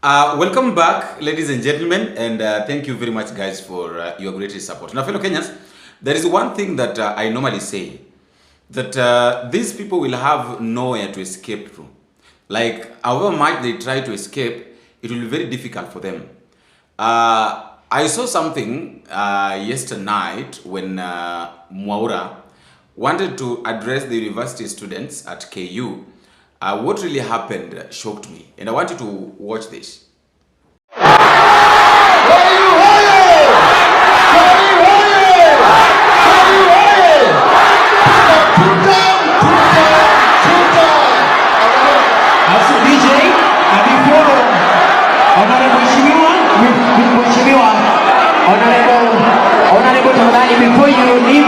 Welcome back, ladies and gentlemen, and thank you very much, guys, for your great support. Now, fellow Kenyans, there is one thing that I normally say, that these people will have nowhere to escape to. Like, however much they try to escape, it will be very difficult for them. I saw something yesterday night when Mwaura wanted to address the university students at KU. What really happened shocked me, and I want you to watch this. Before you leave,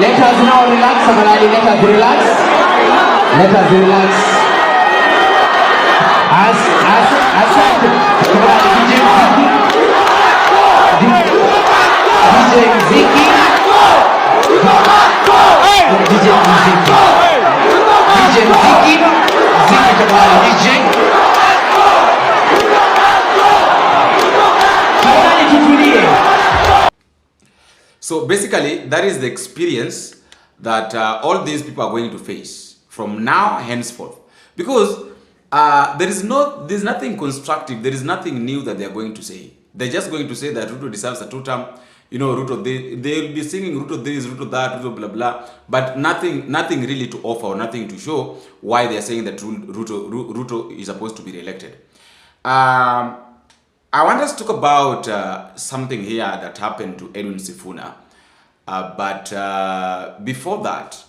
let us now relax, let us relax. Let us relax. As DJ Ziki. So basically, that is the experience that all these people are going to face from now henceforth, because there's nothing constructive, there is nothing new that they are going to say. They're just going to say that RUTO deserves a two-term, RUTO, they'll be singing RUTO this, RUTO that, RUTO blah blah, but nothing really to offer or nothing to show why they're saying that RUTO is supposed to be re-elected. I want us to talk about something here that happened to Edwin Sifuna, but before that,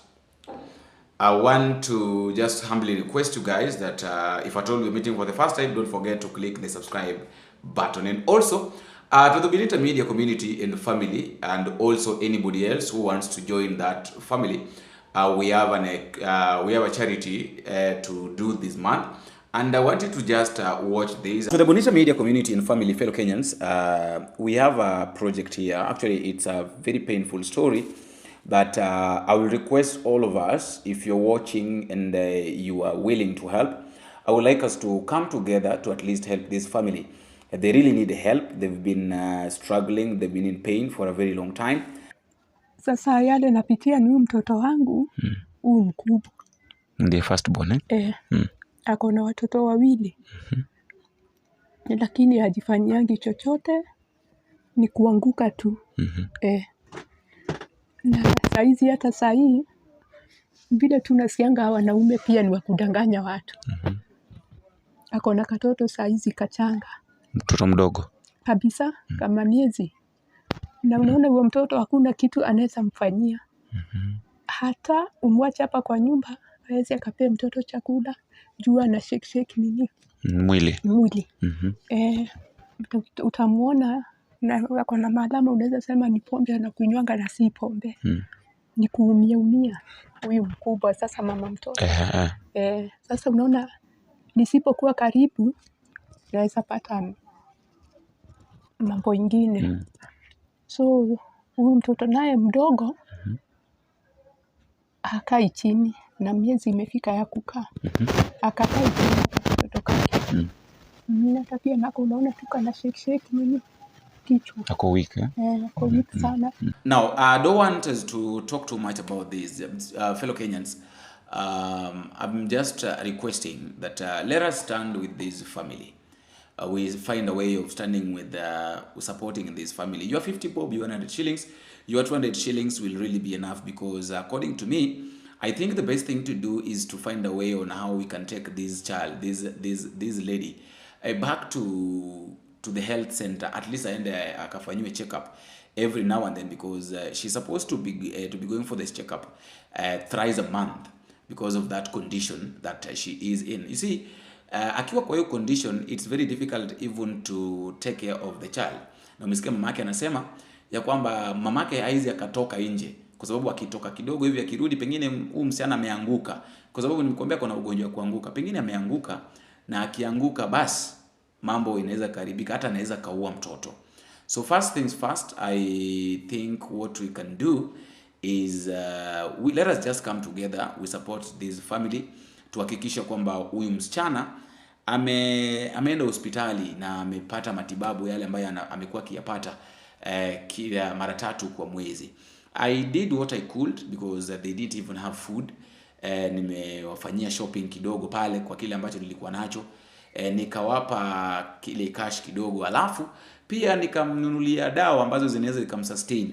I want to just humbly request you guys that if at all you're meeting for the first time, don't forget to click the subscribe button. And also to the Benita Media community and family, and also anybody else who wants to join that family, we have a charity to do this month. And I want you to just watch this. To the Bonita Media community and family, fellow Kenyans, we have a project here. Actually, it's a very painful story. But I will request all of us, if you're watching and you are willing to help, I would like us to come together to at least help this family. They really need help. They've been struggling. They've been in pain for a very long time. Sasa yale napitia ni mtoto wangu mkubwa. Ndiye first born, eh? Ako na watoto wawili. Lakini hajifanyiangi chochote, ni kuanguka tu. Na saizi hata sahi vile tunasikianga wanaume pia ni wakudanganya watu. Ako na katoto saizi kachanga. Mtoto mdogo Kabisa, kama miezi. Na unaona huyo mtoto hakuna kitu anaweza mfanyia. Hata umwache hapa kwa nyumba, hawezi akapea mtoto chakula, jua na shake nini? Mwili. Utamuona na wako na malama, unaweza sema ni pombe na kunywanga na si pombe. Ni kuumia huyu mkubwa sasa mama mtoto. Sasa unaona nisipokuwa karibu naweza pata mambo ingine. So huyu mtoto naye mdogo hakai chini, na miezi imefika ya kukaa. Akakai chini mtoto kake. Hata pia nako unaona tuka na shake nini kichwa. Ako weak, eh? Ako weak sana. Now, I don't want us to talk too much about this, fellow Kenyans. I'm just requesting that let us stand with this family. We find a way of standing with supporting this family. Your 50 bob, your 100 shillings, your 200 shillings will really be enough, because according to me, I think the best thing to do is to find a way on how we can take this child, this lady, back to the health center. At least aende akafanyiwe checkup every now and then, because she's supposed to be going for this checkup thrice a month because of that condition that she is in. You see, akiwa kwa hiyo condition, it's very difficult even to take care of the child. Na umesikia mamake anasema ya kwamba mamake haizi akatoka nje, kwa sababu akitoka kidogo hivi akirudi pengine huyu msichana ameanguka, kwa sababu nimekuambia kuna ugonjwa wa kuanguka, pengine ameanguka, na akianguka basi mambo inaweza karibika, hata anaweza kaua mtoto. So first things first, I think what we can do is let us just come together, we support this family, tuhakikisha kwamba huyu msichana ameenda hospitali na amepata matibabu yale ambayo amekuwa akiyapata kila mara 3 kwa mwezi. I did what I could because they didn't even have food. Nimewafanyia shopping kidogo pale kwa kile ambacho nilikuwa nacho. Nikawapa kile cash kidogo, alafu pia nikamnunulia dawa ambazo zinaweza zikamsustain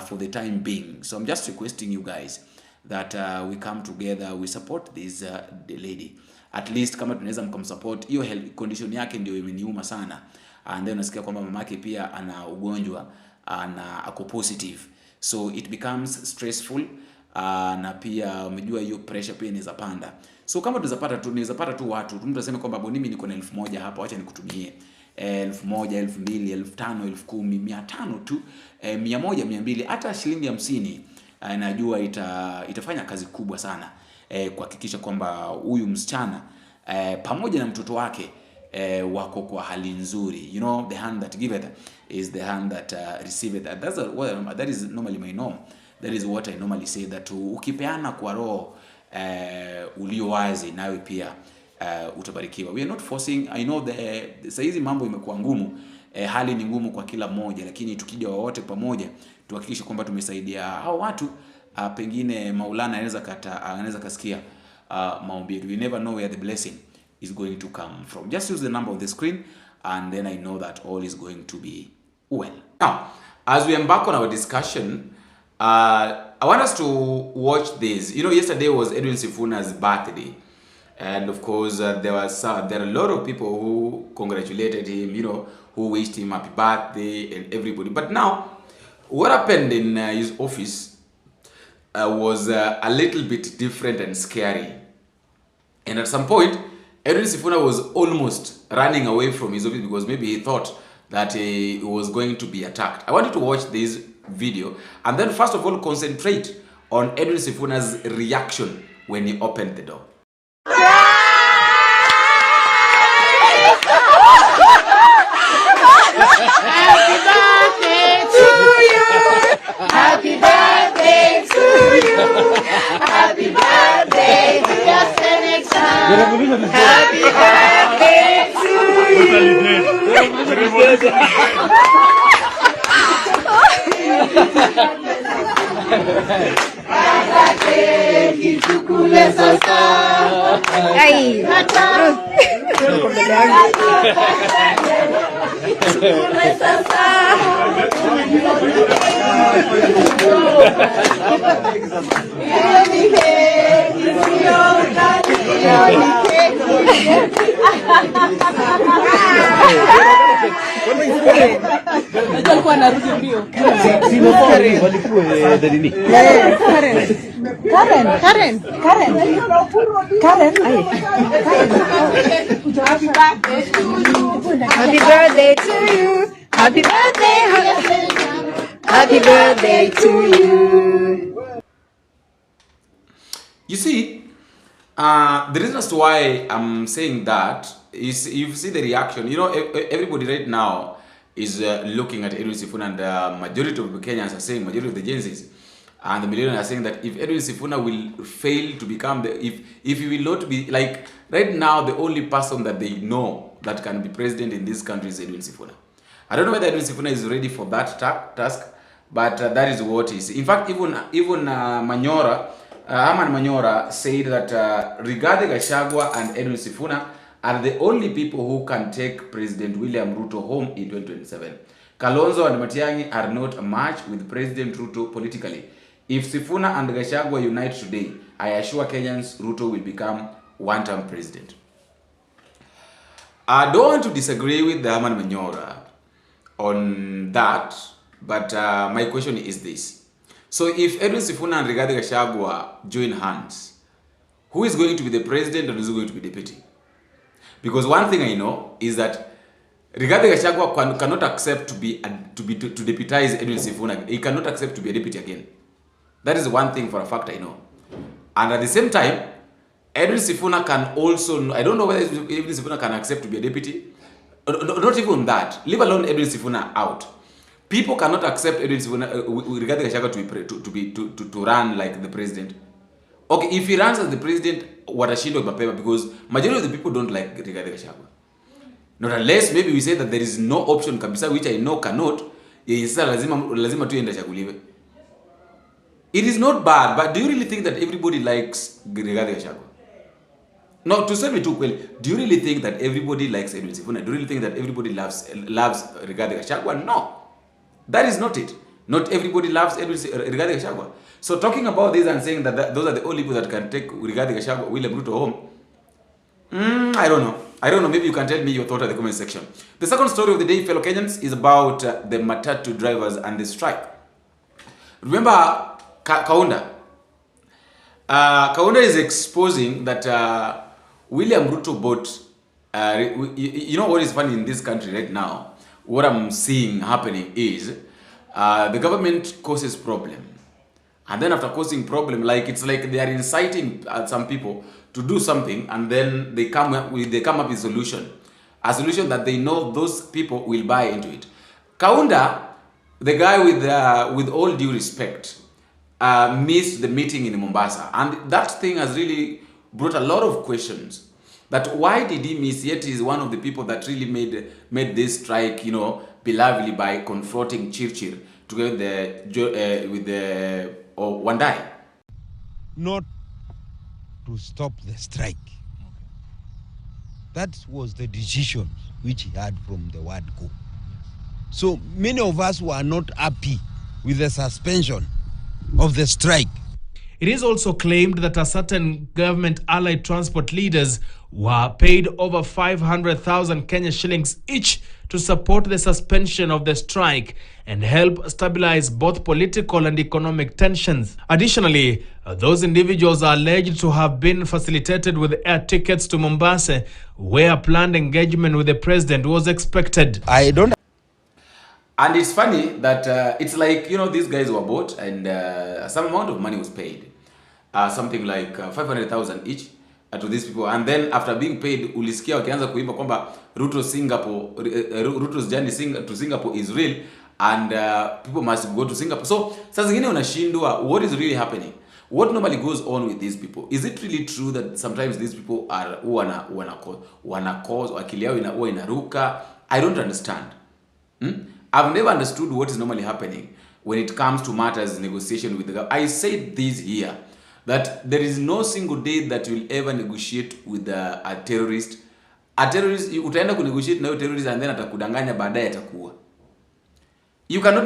for the time being. So I'm just requesting you guys that we come together, we support this the lady. At least kama tunaweza mkamsupport, hiyo health condition yake ndio imeniuma sana. And then nasikia kwamba mamake pia ana ugonjwa na ako positive, so it becomes stressful. Na pia umejua hiyo pressure pia inaweza panda. So kama tunaweza pata tu watu, mtu aseme kwamba mimi niko na 1000 hapa, acha nikutumie 1000, 2000, 5000, 10000, 500 tu, 100, 200, hata shilingi 50. Najua itafanya kazi kubwa sana kuhakikisha kwamba huyu msichana pamoja na mtoto wake wako kwa hali nzuri. You know, the hand that giveth is the hand that receiveth. That is normally my norm. That is what I normally say, that ukipeana kwa roho ulio wazi, nawe pia utabarikiwa. We are not forcing. I know saizi mambo imekuwa ngumu, hali ni ngumu kwa kila mmoja, lakini tukija wote pamoja tuhakikishe kwamba tumesaidia hao watu. Pengine Maulana anaweza kasikia maombi yetu. We never know where the blessing is going to come from. Just use the number on the screen and then I know that all is going to be well. Now, as we embark on our discussion, I want us to watch this. You know, yesterday was Edwin Sifuna's birthday, and of course there are a lot of people who congratulated him, you know, who wished him happy birthday and everybody. But now, what happened in his office was a little bit different and scary. And at some point, Edwin Sifuna was almost running away from his office because maybe he thought that he was going to be attacked. I want you to watch this video and then first of all concentrate on Edwin Sifuna's reaction when he opened the door. Happy birthday to you. Happy birthday to you. Happy birthday to your selection. Happy birthday to you. Kichukule sasa. Ai. Happy birthday to you. Happy birthday. Happy birthday to you. You see, the reason as to why I'm saying that is you see the reaction. You know, everybody right now is looking at Edwin Sifuna, and the majority of the Kenyans are saying, majority of the Gen Zs and the millennials are saying that if Edwin Sifuna will fail to become if he will not be, like right now, the only person that they know that can be president in this country is Edwin Sifuna. I don't know whether Edwin Sifuna is ready for that task, but that is what he is. In fact, even Manyora, Aman Manyora said that Rigathi Gachagua and Edwin Sifuna are the only people who can take President William Ruto home in 2027. Kalonzo and Matiang'i are not a match with President Ruto politically. If Sifuna and Gachagua unite today, I assure Kenyans Ruto will become one-term president. I don't want to disagree with the Aman Manyora on that, but my question is this. So if Edwin Sifuna and Rigathi Gachagua join hands, who is going to be the president and who is going to be deputy? Because one thing I know is that Rigathi Gachagua cannot accept to deputize Edwin Sifuna. He cannot accept to be a deputy again. That is one thing for a fact I know. And at the same time, Edwin Sifuna can also, I don't know whether Edwin Sifuna can accept to be a deputy. Not even that. Leave alone Edwin Sifuna out. People cannot accept Edwin Sifuna, Rigathi Gachagua to run like the president. Okay, if he runs as the president, watashindwa mapema because majority of the people don't like Rigathi Gachagua. Not unless maybe we say that there is no option kabisa, which I know cannot. Sasa lazima tu ende chaguliwe. It is not bad, but do you really think that everybody likes Rigathi Gachagua? No, to say me too well, do you really think that everybody likes Edwin Sifuna? Do you really think that everybody loves Rigathi Gachagua? No, that is not it. Not everybody loves Rigathi Gachagua. So talking about this and saying that those are the only people that can take Rigathi Gachagua, William Ruto home, I don't know. I don't know. Maybe you can tell me your thought at the comment section. The second story of the day, fellow Kenyans, is about the Matatu drivers and the strike. Remember Kaunda? Kaunda is exposing that William Ruto bought. You know what is funny in this country right now? What I'm seeing happening is the government causes problem, and then after causing problem, like it's like they are inciting some people to do something, and then they come up with a solution that they know those people will buy into it. Kaunda, the guy with all due respect, missed the meeting in Mombasa, and that thing has really brought a lot of questions. That why did he miss? Yet he's one of the people that really made this strike, you know, be lively by confronting Chirchir together with the Wandai. Not to stop the strike. That was the decision which he had from the word go. So many of us were not happy with the suspension of the strike. It is also claimed that a certain government allied transport leaders were paid over 500,000 Kenya shillings each to support the suspension of the strike and help stabilize both political and economic tensions. Additionally, those individuals are alleged to have been facilitated with air tickets to Mombasa, where a planned engagement with the president was expected. And it's funny that it's like, you know, these guys were bought and some amount of money was paid. Something like 500,000 each to these people. And then after being paid, ulisikia wakianza kuimba kwamba Ruto's journey to Singapore is real and people must go to Singapore. So, sasa zingine unashindwa, what is really happening? What normally goes on with these people? Is it really true that sometimes these people are wana cause akili yao huwa inaruka? I don't understand. I've never understood what is normally happening when it comes to matters negotiation with the government. I said this here, that there is no single day that you will ever negotiate with a terrorist. A terrorist, utaenda kunegotiate na terrorist and then atakudanganya baadaye atakuwa. You cannot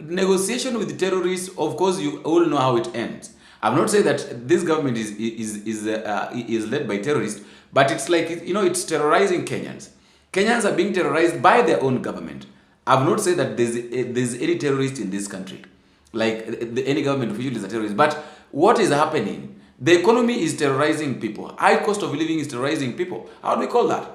negotiation with the terrorists. Of course, you all know how it ends. I'm not saying that this government is led by terrorists, but it's like, you know, it's terrorizing Kenyans. Kenyans are being terrorized by their own government. I've not said that there's any terrorist in this country, like any government official is a terrorist. But what is happening? The economy is terrorizing people. High cost of living is terrorizing people. How do we call that?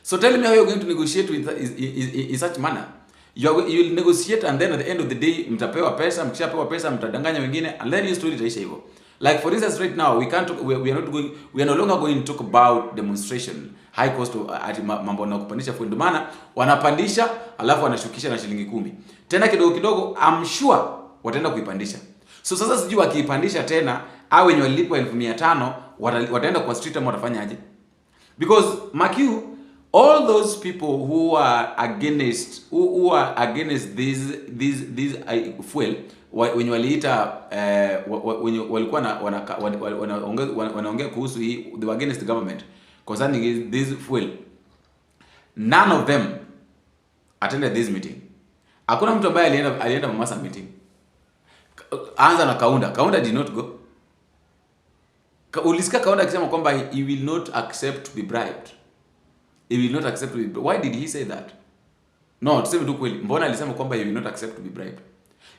So tell me how you're going to negotiate with in such manner. You will negotiate and then at the end of the day, mtapewa pesa, mkishapewa pesa, mtadanganya wengine, and then your story itaisha hivyo. Like for instance, right now we can't talk, we are no longer going to talk about demonstration. High cost of mambo na kupandisha fuel, maana wanapandisha alafu wanashukisha na shilingi 10 tena kidogo kidogo, I'm sure wataenda kuipandisha. So sasa sijui wakiipandisha tena au wenye walipwa 1500 wataenda kwa street ama watafanyaje? Because Makiu, all those people who are against these fuel wenye waliita wenye walikuwa wanaongea kuhusu hii, they were against the government concerning this fuel, none of them attended this meeting. Hakuna mtu ambaye alienda Mombasa meeting. Anza na Kaunda did not go. Ulisikia Kaunda akisema kwamba he will not accept to be bribed. He will not accept to be bribed. Why did he say that? No, tuseme tu kweli, mbona alisema kwamba he will not accept to be bribed?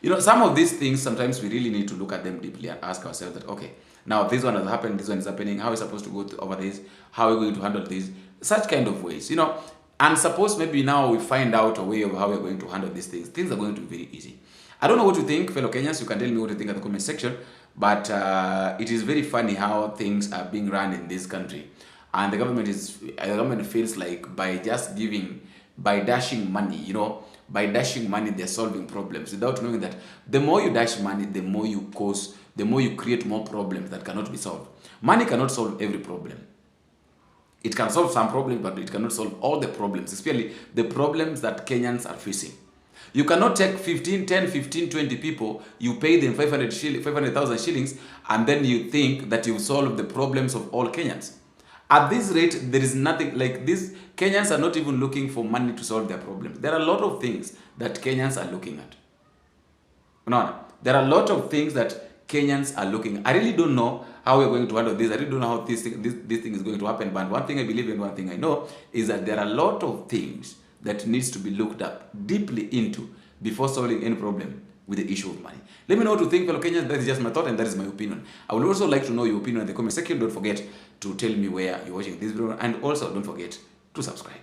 You know, some of these things, sometimes we really need to look at them deeply and ask ourselves that, okay, now this one has happened, this one is happening, how are we supposed to go over this? How are we going to handle this? Such kind of ways, you know. And suppose maybe now we find out a way of how we're going to handle these things. Things are going to be very easy. I don't know what you think, fellow Kenyans. You can tell me what you think at the comment section. But it is very funny how things are being run in this country. And the government feels like by just giving by dashing money, you know, by dashing money, they're solving problems without knowing that the more you dash money, the more you cause, the more you create more problems that cannot be solved. Money cannot solve every problem. It can solve some problems, but it cannot solve all the problems, especially the problems that Kenyans are facing. You cannot take 10, 15, 20 people, you pay them 500,000 shillings, and then you think that you've solved the problems of all Kenyans. At this rate, there is nothing like this. Kenyans are not even looking for money to solve their problems. There are a lot of things that Kenyans are looking at. No, there are a lot of things that Kenyans are looking at. I really don't know how we're going to handle this. I really don't know how this thing is going to happen. But one thing I believe and one thing I know is that there are a lot of things that needs to be looked up deeply into before solving any problem with the issue of money. Let me know what you think, fellow Kenyans. That is just my thought and that is my opinion. I would also like to know your opinion in the comment section. Don't forget to tell me where you're watching this video, and also don't forget to subscribe.